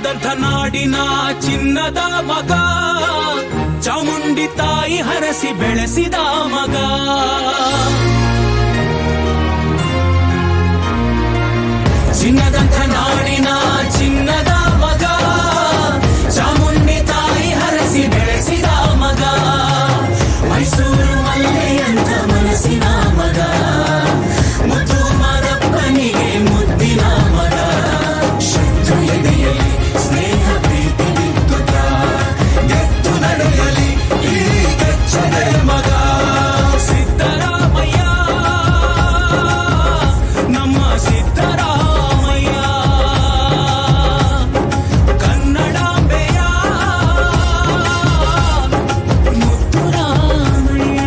ಚಿನ್ನದಂಥ ನಾಡಿನ ಚಿನ್ನದ ಮಗ, ಚಾಮುಂಡಿ ತಾಯಿ ಹರಸಿ ಬೆಳೆಸಿದ ಮಗ. ಚಿನ್ನದಂಥ ನಾಡಿನ ಚಿನ್ನದ ಮಗ, ಚಾಮುಂಡಿ ತಾಯಿ ಹರಸಿ ಬೆಳೆಸಿದ ಮಗ. ಮೈಸೂರು ಮಲ್ಲೆಯಂಥ ಮನಸ್ಸಿನ ಮಗ, ಮುದ್ದು ಮಾದಪ್ಪನಿಗೆ ಮುದ್ದಿನ ಮಗ. ಶತ್ರು ಎದೆಯಲಿ ಸ್ನೇಹ ಪ್ರೀತಿ ಬಿದ್ದುತ್ತ, ಗೆದ್ದು ನಡೆಯಲಿ ಈ ಗಚ್ಚದೆ ಮಗ. ಸಿದ್ದರಾಮಯ್ಯ, ನಮ್ಮ ಸಿದ್ದರಾಮಯ್ಯ, ಕನ್ನಡಾಂಬೆಯ ಮುದ್ದು ರಾಮಯ್ಯ.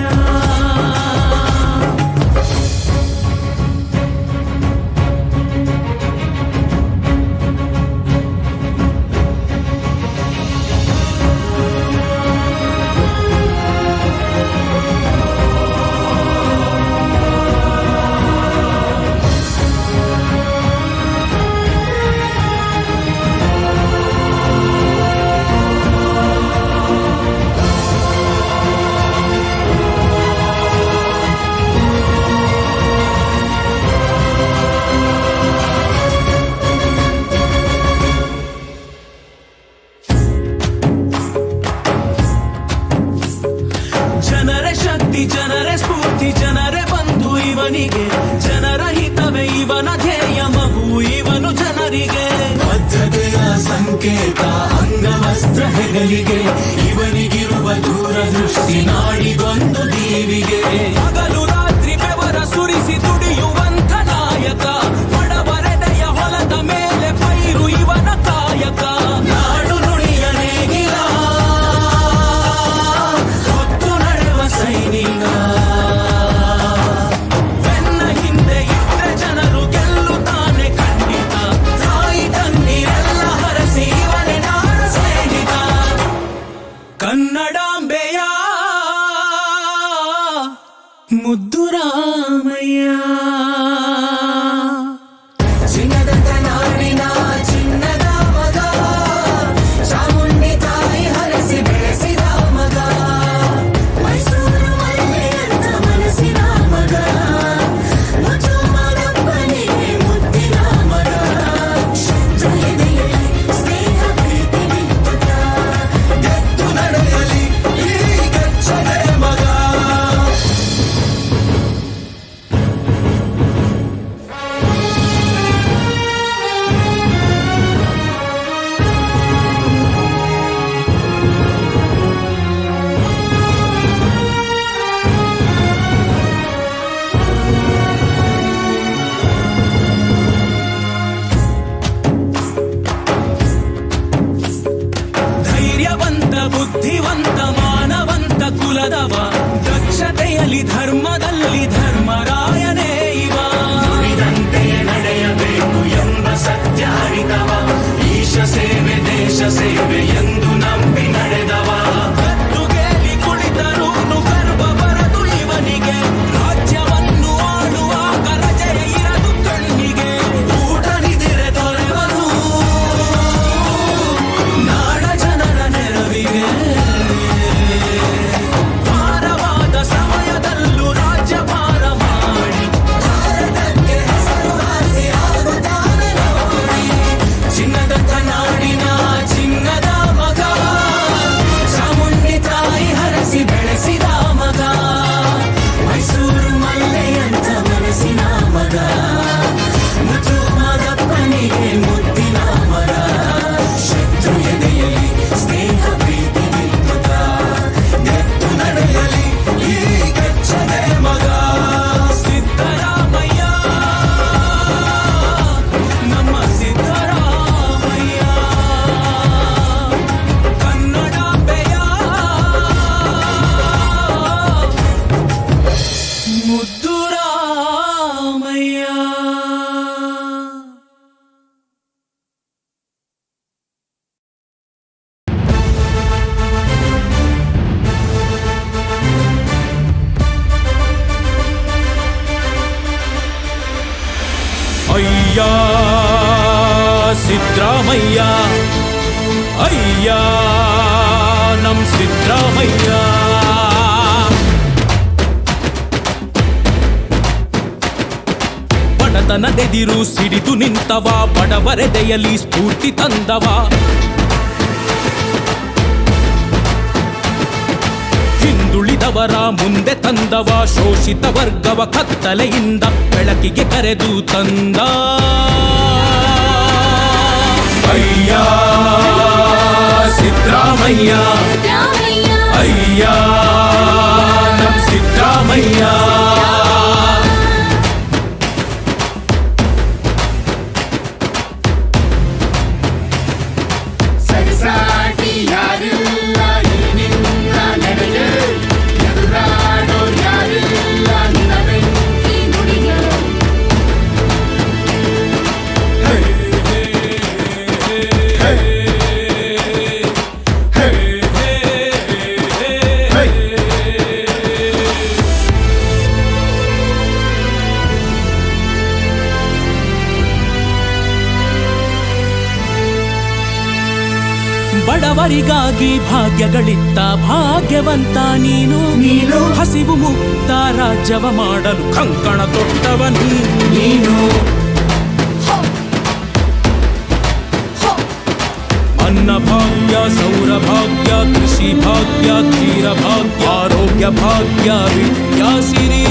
ಜನರ ಶಕ್ತಿ, ಜನರ ಸ್ಫೂರ್ತಿ, ಜನರೇ ಬಂಧು ಇವನಿಗೆ. ಜನರ ಹಿತವೇ ಇವನ ಧ್ಯೇಯ, ಮಗು ಇವನು ಜನರಿಗೆ. ಬದ್ಧತೆಯ ಸಂಕೇತ ಅಂಗವಸ್ತ್ರ ಹೆಗಲಿಗೆ, ಇವನಿಗಿರುವ ದೂರದೃಷ್ಟಿ ನಾಡಿಗೊಂದು ದೀವಿಗೆ. ಹಗಲು ರಾತ್ರಿ ಬೆವರ ಸುರಿಸಿ ದುಡಿಯುವಂಥ ನಾಯಕ, ಬಡವರೆದೆಯ ಹೊಲದ ಮೇಲೆ ಪೈರು ಇವನ ಕಾಯಕ. ನಾಡು ನುಡಿಯ ನೇಗಿಲ ಹೊತ್ತು ನಡೆವ ಸೈನಿಕ, ಬೆನ್ನ ಹಿಂದೆ ಇದ್ದ ಜನರು ಗೆಲ್ಲುತ್ತಾನೆ ಖಂಡಿತ. ತಾಯಿ ತಂದಿರೆಲ್ಲ ಹರಸಿ ಇವನೇ ನಾಡ ಸ್ನೇಹಿತ. ಕನ್ನಡಾಂಬೆಯ ಮುದ್ದು ರಾಮಯ್ಯ. ಚಿನ್ನದಂಥ ನಾಡಿನ ಚಿನ್ನದ ಮಗ, ಚಾಮುಂಡಿ ತಾಯಿ ಹರಸಿ ಬೆಳೆಸಿದ ಮಗ. ಮೈಸೂರು ಮಲ್ಲೆಯಂಥ ಮನಸ್ಸಿನ ಮಗ, ಮುದ್ದು ಮಾದಪ್ಪನಿಗೆ ಮುದ್ದಿನ ಮಗ. ಶತ್ರು ಎದೆಯಲಿ ಸ್ನೇಹ ಪ್ರೀತಿ ಬಿದ್ದುತ್ತ, ಗೆದ್ದು ನಡೆಯಲಿ ಈ ಗಚ್ಚದೆ ಮಗ. ಧೈರ್ಯವಂತ, ಬುದ್ಧಿವಂತ, ಮಾನವಂತ ಕುಲದವ, ದಕ್ಷತೆಯಲ್ಲಿ ಧರ್ಮದಲ್ಲಿ ಧರ್ಮರಾಯನೇ ಇವ. ನುಡಿದಂತೆ ನಡೆಯಬೇಕು ಎಂಬ ಸತ್ಯ ಅರಿತವ, ಈಶ ಸೇವೆ ದೇಶ ಸೇವೆ ಎಂದು ನಂಬಿ ನಡೆದವ. ಗದ್ದುಗೆಯಲ್ಲಿ ಕುಳಿತರೂನು ಗರ್ವ ಬರದು ಇವನಿಗೆ, ರಾಜ್ಯವನ್ನು ಆಳುವಾಗ ರಜೆಯ ಇರದು ಕಣ್ಣಿಗೆ. ಊಟ ನಿದ್ರೆ ದೊರೆವನು ನಾಡ ಜನರ ನೆರವಿಗೆ. ಭಾರವಾದ ಸಮಯದಲ್ಲೂ ರಾಜ್ಯಭಾರ ಮಾಡಿ, ಭಾರತಕ್ಕೆ ಹೆಸರುವಾಸಿ ಆಗುತ್ತಾನೆ ನೋಡಿ. ಚಿನ್ನದಂಥ ನಾಡಿನ ಚಿನ್ನದ ಮಗ, ಚಾಮುಂಡಿ ತಾಯಿ ಹರಸಿ ಬೆಳೆಸಿದ ಮಗ. ಮೈಸೂರು ಮಲ್ಲೆಯಂಥ ಮನಸ್ಸಿನ ಮಗ, ಮುದ್ದು ಮಾದಪ್ಪನಿಗೆ ಮುದ್ದಿನ ಮಗ. ಶತ್ರು ಎದೆಯಲಿ ಸ್ನೇಹ ಪ್ರೀತಿ ಬಿದ್ದುತ್ತ, ಗೆದ್ದು ನಡೆಯಲಿ ಈ ಗಚ್ಚದೆ ಮಗ. ಸಿದ್ದರಾಮಯ್ಯ, ನಮ್ಮ ಸಿದ್ದರಾಮಯ್ಯ, ಕನ್ನಡಾಂಬೆಯ ಮುದ್ದು ರಾಮಯ್ಯ. ಅಯ್ಯ ಸಿದ್ದರಾಮಯ್ಯ, ಅಯ್ಯ ನಮ್ ಸಿದ್ದರಾಮಯ್ಯ. ಬಡತನದೆದಿರು ಸಿಡಿದು ನಿಂತವ, ಬಡವರೆದೆಯಲ್ಲಿ ಸ್ಫೂರ್ತಿ ತಂದವ. ಹಿಂದುಳಿದವರ ಮುಂದೆ ತಂದವ, ಶೋಷಿತ ವರ್ಗವ ಕತ್ತಲೆಯಿಂದ ಬೆಳಕಿಗೆ ಕರೆದು ತಂದ. ಅಯ್ಯ ಸಿದ್ದರಾಮಯ್ಯ, ಅಯ್ಯ ನಮ್ ಸಿದ್ದರಾಮಯ್ಯ. ಬಡವರಿಗಾಗಿ ಭಾಗ್ಯಗಳಿತ್ತ ಭಾಗ್ಯವಂತ ನೀನು. ಹಸಿವು ಮುಕ್ತ ರಾಜ್ಯವ ಮಾಡಲು ಕಂಕಣ ತೊಟ್ಟವ ನೀನು. ಅನ್ನ ಭಾಗ್ಯ, ಸೌರ ಭಾಗ್ಯ, ಕೃಷಿ ಭಾಗ್ಯ, ಕ್ಷೀರ ಭಾಗ್ಯ, ಆರೋಗ್ಯ ಭಾಗ್ಯ, ವಿದ್ಯಾಸಿರಿ.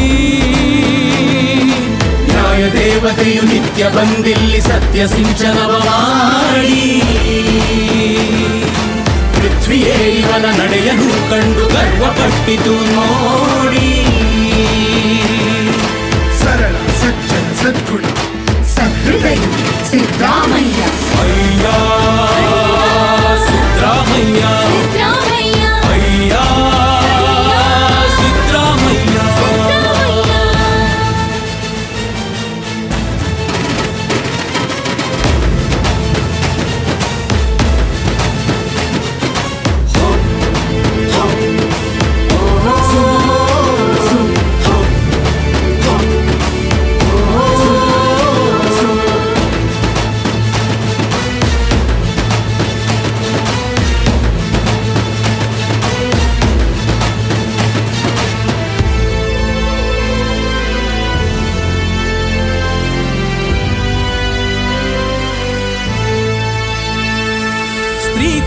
ನ್ಯಾಯ ದೇವತೆಯು ನಿತ್ಯ ಬಂದಿಲ್ಲಿ ಸತ್ಯ ಸಿಂಚನವ ಮಾಡಿ, ಪೃಥ್ವಿಯೇ ಇವನ ನಡೆಯನ್ನು ಕಂಡು ಗರ್ವಪಟ್ಟಿತು ನೋಡಿ. ಸರಳ ಸಜ್ಜನ ಸದ್ಗುಣ ಸಹೃದಯ ಸಿದ್ದರಾಮಯ್ಯ. ಅಯ್ಯ ಸಿದ್ದರಾಮಯ್ಯ, ಅಯ್ಯ ಸಿದ್ದರಾಮಯ್ಯ.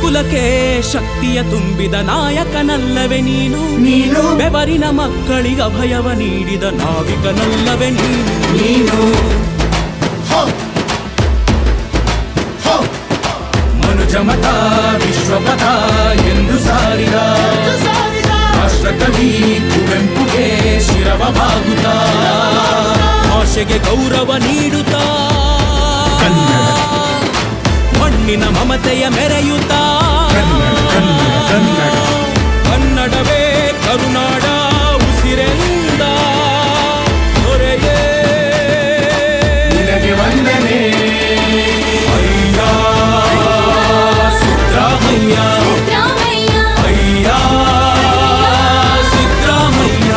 ಕುಲಕ್ಕೆ ಶಕ್ತಿಯ ತುಂಬಿದ ನಾಯಕನಲ್ಲವೇ ನೀನು. ಬೆವರಿನ ಮಕ್ಕಳಿಗೆ ಅಭಯವ ನೀಡಿದ ನಾವಿಕನಲ್ಲವೇ ನೀನು. ಮನುಜಮತ ವಿಶ್ವಪಥ ಎಂದು ಸಾರಿದ ರಾಷ್ಟ್ರಕವಿ ಕುವೆಂಪುಗೆ ಶಿರವ ಬಾಗುತ್ತಾ, ಭಾಷೆಗೆ ಗೌರವ ನೀಡುತ್ತಾ, ಮಣ್ಣಿನ ಮಮತೆಯ ಮೆರೆಯುತ್ತ, ಕನ್ನಡವೇ ಕರುನಾಡ ಉಸಿರೆಂದ ದೊರೆಯೇ ನಿನಗೆ ವಂದನೆ. ಅಯ್ಯ ಸಿದ್ದರಾಮಯ್ಯ, ಅಯ್ಯ ಸಿದ್ದರಾಮಯ್ಯ.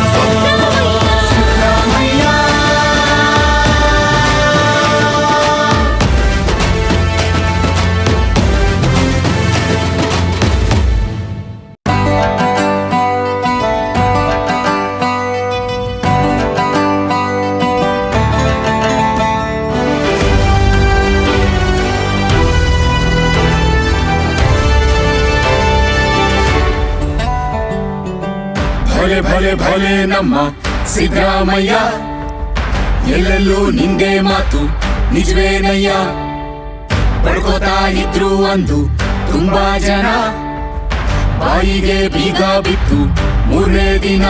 ಭಲೆ ಭಲೆ ಭಲೆ ನಮ್ಮ ಸಿದ್ದರಾಮಯ್ಯ, ಎಲ್ಲೆಲ್ಲೂ ನಿಂದೆ ಮಾತು ನಿಜವೇನಯ್ಯ. ಪಡ್ಕೋತಾ ಇದ್ರು ಅಂದು ತುಂಬಾ ಜನ, ಬಾಯಿಗೆ ಬೀಗ ಬಿತ್ತು ಮೂರನೇ ದಿನ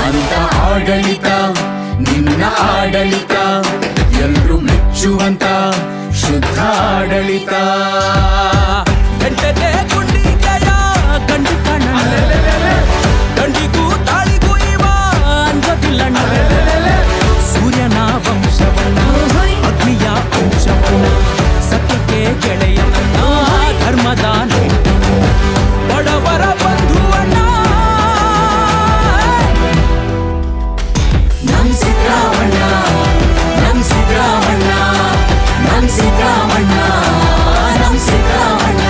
ಅಂತ ಆಡಳಿತ, ನಿನ್ನ ಆಡಳಿತ ಎಲ್ರು ಮೆಚ್ಚುವಂತ ಶುದ್ಧ ಆಡಳಿತ. ಗಂಟೆ ಗುಂಡಿಗೆಯ ಗಂಡು ಕಣ, ಗಂಡಿಗೂ ತಾಳಿಗೂ ಇವ ಅಂಜದಿಲ್ಲಣ್ಣ. ಸೂರ್ಯನ ವಂಶವನ್ನ, ಅಗ್ನಿಯ ಅಂಶವನ್ನ, ಸತ್ಯಕ್ಕೆ ಗೆಳೆಯನನ್ನ, ಧರ್ಮದ ನೆಂಟನ, ಬಡವರ ಬಂಧುವಣ್ಣ. ನಮ್ ಸಿದ್ದರಾಮಣ್ಣ, ನಮ್ ಸಿದ್ದರಾಮಣ್ಣ, ನಮ್ ಸಿದ್ದರಾಮಣ್ಣ, ನಮ್ ಸಿದ್ದರಾಮಣ್ಣ.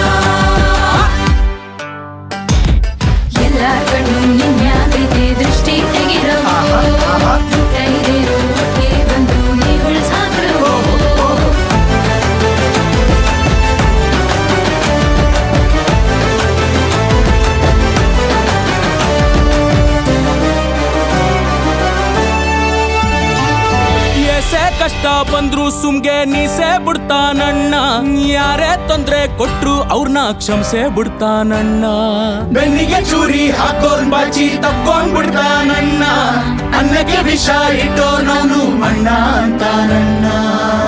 ಕಷ್ಟ ಬಂದ್ರು ಸುಮ್ಗೆ ನೀಸೆ ಬಿಡ್ತಾನಣ್ಣ, ಯಾರೇ ತೊಂದ್ರೆ ಕೊಟ್ರು ಅವ್ರನ್ನ ಕ್ಷಮಿಸೇ ಬಿಡ್ತಾನಣ್ಣ. ಬೆನ್ನಿಗೆ ಚೂರಿ ಹಾಕೋನ್ ಬಾಚಿ ತಕ್ಕೊಂಡ್ ಬಿಡ್ತಾನಣ್ಣ, ಅನ್ನಕ್ಕೆ ವಿಷ ಇಟ್ಟೋನವನು ಅಣ್ಣ ಅಂತಾನಣ್ಣ.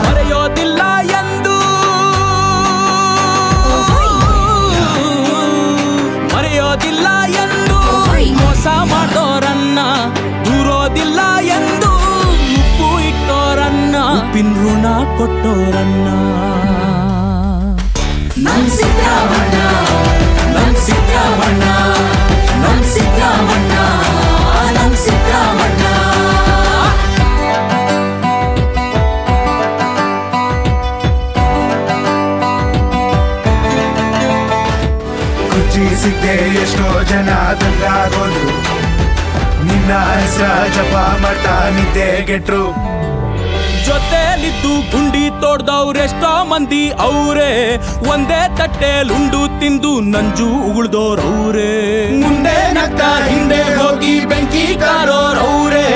ಮರೆಯೋದಿಲ್ಲ ಎಂದು ಮರೆಯೋದಿಲ್ಲ ಎಂದು ಮೋಸ ಮಾಡೋರನ್ನ, ದೂರೋದಿಲ್ಲ ಎಂದು ಉಪ್ಪು ಇಟ್ಟೋರನ್ನ, ಉಪ್ಪಿನ ಋಣ ಕೊಟ್ಟೋರನ್ನ. ನಮ್ ಸಿದ್ದರಾಮಣ್ಣ, ನಮ್ ಸಿದ್ದರಾಮಣ್ಣ, ನಮ್ ಸಿದ್ದರಾಮಣ್ಣ, ನಮ್ ಸಿದ್ದರಾಮಣ್ಣ. ಕುರ್ಚಿ ಸಿಗ್ದೆ ಎಷ್ಟೋ ಜನ ದಂಗಾಗೋದ್ರು, ನಿನ್ನ ಹೆಸರ ಜಪ ಮಾಡ್ತಾ ನಿದ್ದೆ ಗೆಟ್ರು. ಜೊತೆಲಿದ್ದು ಗುಂಡಿ ತೋಡ್ದವ್ರೆಷ್ಟೋ ಮಂದಿ ಅವ್ರೆ, ಒಂದೇ ತಟ್ಟೆಲುಂಡು ತಿಂದು ನಂಜು ಉಗುಳ್ದೋರವ್ರೆ. ಮುಂದೆ ನಗ್ತ ಹಿಂದೆ ಹೋಗಿ ಬೆಂಕಿ ಕಾರೋರವ್ರೆ,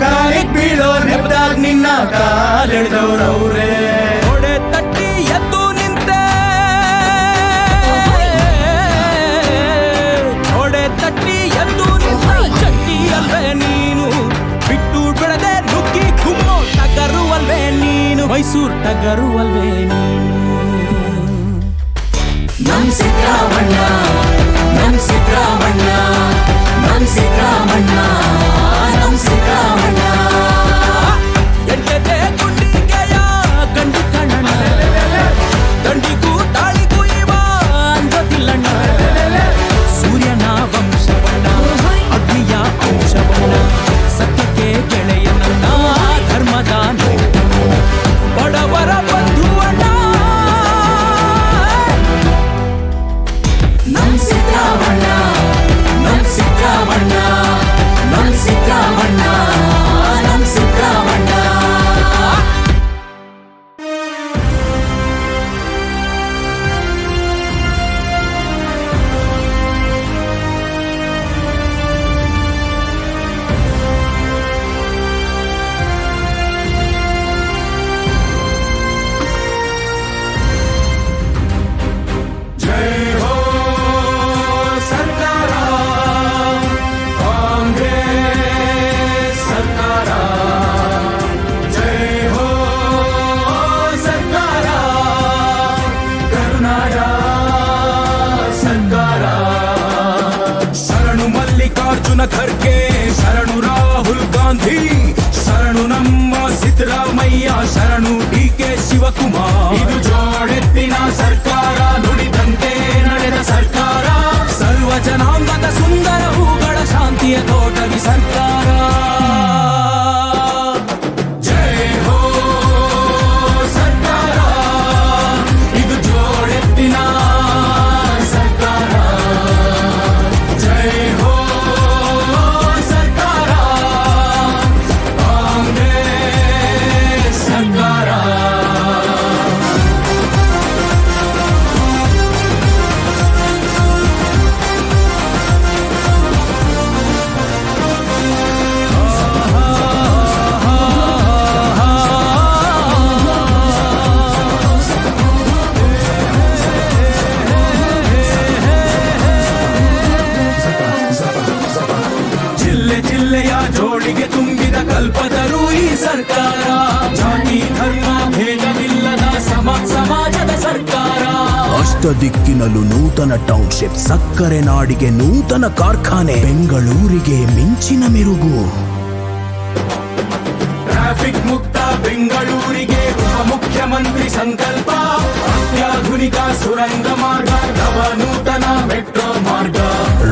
ಕಾಲಿಗ್ ಬೀಳೋ ನೆಪದಾಗ ನಿನ್ನ ಕಾಲೆಳೆದವ್ರವ್ರೆ. ಹೊಡೆ ತಟ್ಟಿ ಎದ್ದು ನಿಂತೆ, ಹೊಡೆ ತಟ್ಟಿ ಎದ್ದು ನಿಂತ ಚಟ್ಟಿ ಅಲ್ವೇ ನೀನು, ಬಿಟ್ಟು ಬಿಡದೆ ನುಗ್ಗಿ ಗುಮ್ಮೋ ಟಗರು ಅಲ್ವೇ ನೀನು, ಮೈಸೂರು ಟಗರು ಅಲ್ವೇ ನೀನು. ನಮ್ ಸಿದ್ದರಾಮಣ್ಣ, ನಮ್ ಸಿದ್ದರಾಮಣ್ಣ, ನಮ್ ಸಿದ್ದರಾಮಣ್ಣ, ನಮ್ ಸಿದ್ದರಾಮಣ್ಣ. ಎಂಟೆದೆ ಗುಂಡಿಗೆಯ ಗಂಡು ಕಣ್ಣಣ್ಣ, ದಂಡಿಗೂ ತಾಳಿಗೂ ಇವ ಅಂಜೋದಿಲ್ಲಣ್ಣ. ಸೂರ್ಯನ ವಂಶವಣ್ಣ, ಅಗ್ನಿಯ ಅಂಶವಣ್ಣ, ಸತ್ಯಕ್ಕೆ ಗೆಳೆಯನಣ್ಣ, ಧರ್ಮದ ಬಡವರ ಬಂಧುವಣ್ಣ. ನಮ್ ಸಿದ್ದರಾಮಣ್ಣ, ನಮ್ ಸಿದ್ದರಾಮಣ್ಣ, ನಮ್ ಸಿದ್ದರಾಮಣ್ಣ, ನಮ್ ಸಿದ್ದರಾಮಣ್ಣ. ಜೈ ಹೋ ಸರ್ಕಾರ, ಕಾಂಗ್ರೆಸ್ ಸರ್ಕಾರ. ಜೈ ಹೋ ಸರ್ಕಾರ, ಕರುನಾಡ ಸರ್ಕಾರ. ಶರಣು ಮಲ್ಲಿಕಾರ್ಜುನ ಖರ್ಗೆ, ಶರಣು ರಾಹುಲ್ ಗಾಂಧಿ, ಶರಣು ನಮ್ಮ ಸಿದ್ದರಾಮಯ್ಯ, ಶರಣು ಡಿ.ಕೆ. ಶಿವಕುಮಾರ್. ಇದು ಜೋಡೆತ್ತಿನ ಸರ್ಕಾರ, ನುಡಿದಂತೆ ನಡೆದ ಸರ್ಕಾರ, ಸರ್ವ ಜನಾಂಗದ ಸುಂದರ ಹೂಗಳ ಶಾಂತಿಯ ತೋಟವಿ ಸರ್ಕಾರ. ಜೈ ಹೋ ಸರ್ಕಾರ, ಇದು ಜೋಡೆತ್ತಿನ ಸರ್ಕಾರ. ಜೈ ಹೋ ಸರ್ಕಾರ, ಕಾಂಗ್ರೆಸ್ ಸರ್ಕಾರ. ಜಿಲ್ಲೆ ಜಿಲ್ಲೆಯ ಜೋಳಿಗೆ ತುಂಬಿದ ಕಲ್ಪತರು ಈ ಸರ್ಕಾರ, ಜಾತಿ ಧರ್ಮ ಭೇದವಿಲ್ಲದ ಸಮಾಜದ ಸರ್ಕಾರ. ಅಷ್ಟದಿಕ್ಕಿನಲ್ಲೂ ನೂತನ ಟೌನ್ಶಿಪ್, ಸಕ್ಕರೆ ನಾಡಿಗೆ ನೂತನ ಕಾರ್ಖಾನೆ, ಬೆಂಗಳೂರಿಗೆ ಮಿಂಚಿನ ಮೆರುಗು. ಟ್ರಾಫಿಕ್ ಮುಕ್ತ ಬೆಂಗಳೂರಿಗೆ ಉಪಮುಖ್ಯಮಂತ್ರಿ ಸಂಕಲ್ಪ, ಅತ್ಯಾಧುನಿಕ ಸುರಂಗ ಮಾರ್ಗ, ನವನೂತನ ಮೆಟ್ರೋ ಮಾರ್ಗ.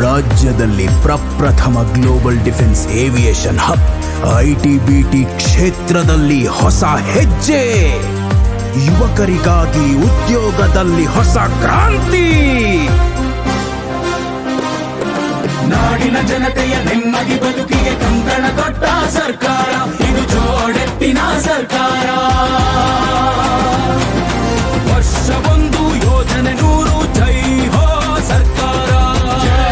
ರಾಜ್ಯದಲ್ಲಿ ಪ್ರಪ್ರಥಮ global defence aviation hub, IT-BT ಕ್ಷೇತ್ರದಲ್ಲಿ ಹೊಸ ಹೆಜ್ಜೆ, ಯುವಕರಿಗಾಗಿ ಉದ್ಯೋಗದಲ್ಲಿ ಹೊಸ ಕ್ರಾಂತಿ. ನಾಡಿನ ಜನತೆಯ ನೆಮ್ಮದಿ ಬದುಕಿಗೆ ಕಂಕಣ ಕೊಟ್ಟ ಸರ್ಕಾರ, ಇದು ಜೋಡೆತ್ತಿನ ಸರ್ಕಾರ. ವರ್ಷವೊಂದು ಯೋಜನೆ 100, ಜೈ ಹೋ ಸರ್ಕಾರ, ಜೈ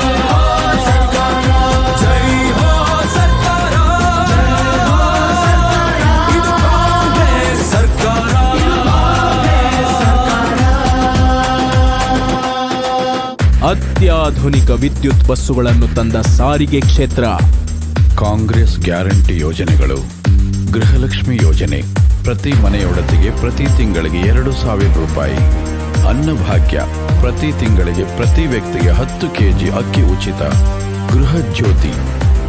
ಹೋ ಸರ್ಕಾರ, ಇದು ಕಾಂಗ್ರೆಸ್ ಅತ್ಯಾಧುನಿಕ ವಿದ್ಯುತ್ ಬಸ್ಸುಗಳನ್ನು ತಂದ ಸಾರಿಗೆ ಕ್ಷೇತ್ರ. ಕಾಂಗ್ರೆಸ್ ಗ್ಯಾರಂಟಿ ಯೋಜನೆಗಳು, ಗೃಹಲಕ್ಷ್ಮಿ ಯೋಜನೆ, ಪ್ರತಿ ಮನೆಯೊಡತಿಗೆ ಪ್ರತಿ ತಿಂಗಳಿಗೆ 2,000 ರೂಪಾಯಿ, ಅನ್ನಭಾಗ್ಯ, ಪ್ರತಿ ತಿಂಗಳಿಗೆ ಪ್ರತಿ ವ್ಯಕ್ತಿಗೆ 10 ಕೆಜಿ ಅಕ್ಕಿ ಉಚಿತ, ಗೃಹ ಜ್ಯೋತಿ,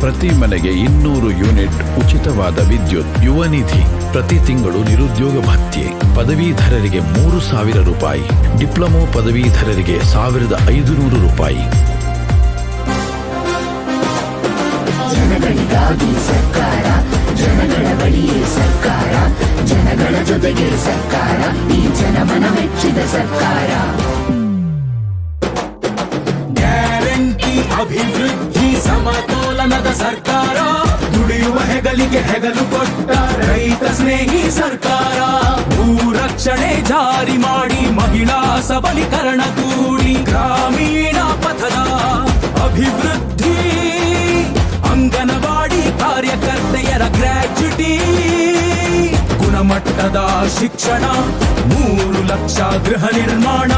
ಪ್ರತಿ ಮನೆಗೆ 200 ಯೂನಿಟ್ ಉಚಿತವಾದ ವಿದ್ಯುತ್, ಯುವ ನಿಧಿ, ಪ್ರತಿ ತಿಂಗಳು ನಿರುದ್ಯೋಗ ಭತ್ಯೆ, ಪದವೀಧರರಿಗೆ 3,000 ರೂಪಾಯಿ, ಡಿಪ್ಲೊಮೊ ಪದವೀಧರರಿಗೆ 1,500 ರೂಪಾಯಿ. ಜನಗಳಿಗಾಗಿ ಸರ್ಕಾರ, ಜನಗಳ ಬಳಿಯೇ ಸರ್ಕಾರ, ಜನಗಳ ಜೊತೆಗೆ ಸರ್ಕಾರ, ಈ ಜನಮನ ಮೆಚ್ಚಿದ ಸರ್ಕಾರ. ಗ್ಯಾರಂಟಿ ಅಭಿವೃದ್ಧಿ ಸಮತೋಲನದ ಸರ್ಕಾರ, ದುಡಿಯುವ ಹೆಗಲಿಗೆ ಹೆಗಲು ಕೊಟ್ಟ ರೈತ ಸ್ನೇಹಿ ಸರ್ಕಾರ. ಭೂರಕ್ಷಣೆ ಜಾರಿ ಮಾಡಿ ಮಹಿಳಾ ಸಬಲೀಕರಣ ಕೂಡಿ ಗ್ರಾಮೀಣ ಪಥದ ಅಭಿವೃದ್ಧಿ, ಅಂಗನವಾಡಿ ಕಾರ್ಯಕರ್ತೆಯರ ಗ್ರ್ಯಾಚ್ಯುಟಿ, ಗುಣಮಟ್ಟದ ಶಿಕ್ಷಣ, 3 ಲಕ್ಷ ಗೃಹ ನಿರ್ಮಾಣ,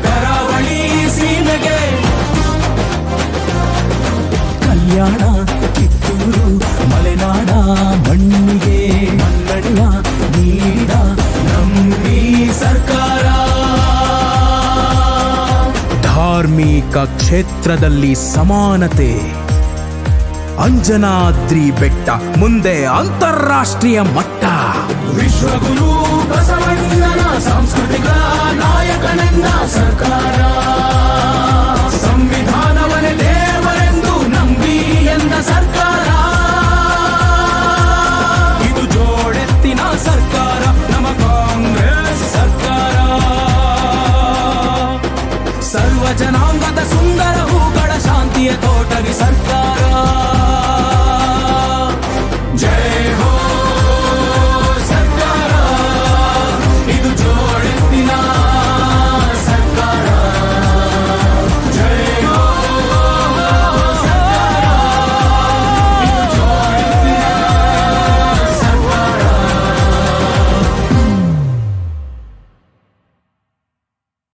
ಕರಾವಳಿ ಸೀಮೆಗೆ ಕಲ್ಯಾಣ, ಕಿತ್ತೂರು ಮಲೆನಾಡ ಮಣ್ಣಿಗೆ ಮನ್ನಣೆಯ ನೀಡ ನಂಬಿ ಸರ್ಕಾರ. ಧಾರ್ಮಿಕ ಕ್ಷೇತ್ರದಲ್ಲಿ ಸಮಾನತೆ. ಅಂಜನಾದ್ರಿ ಬೆಟ್ಟ ಮುಂದೆ ಅಂತಾರಾಷ್ಟ್ರೀಯ ಮಟ್ಟ. ವಿಶ್ವಗುರು ಬಸವಣ್ಣನ ಸಾಂಸ್ಕೃತಿಕ ನಾಯಕನೆಂದ ಸರ್ಕಾರ, ಸಂವಿಧಾನವನ್ನೇ ದೇವರೆಂದು ನಂಬಿ ಎಂದ ಸರ್ಕಾರ. ಇದು ಜೋಡೆತ್ತಿನ ಸರ್ಕಾರ, ನಮ್ಮ ಕಾಂಗ್ರೆಸ್ ಸರ್ಕಾರ. ಸರ್ವ ಜನಾಂಗದ ಸುಂದರ ಹೂಗಳ ಶಾಂತಿಯ ತೋಟವಿ ಸರ್ಕಾರ.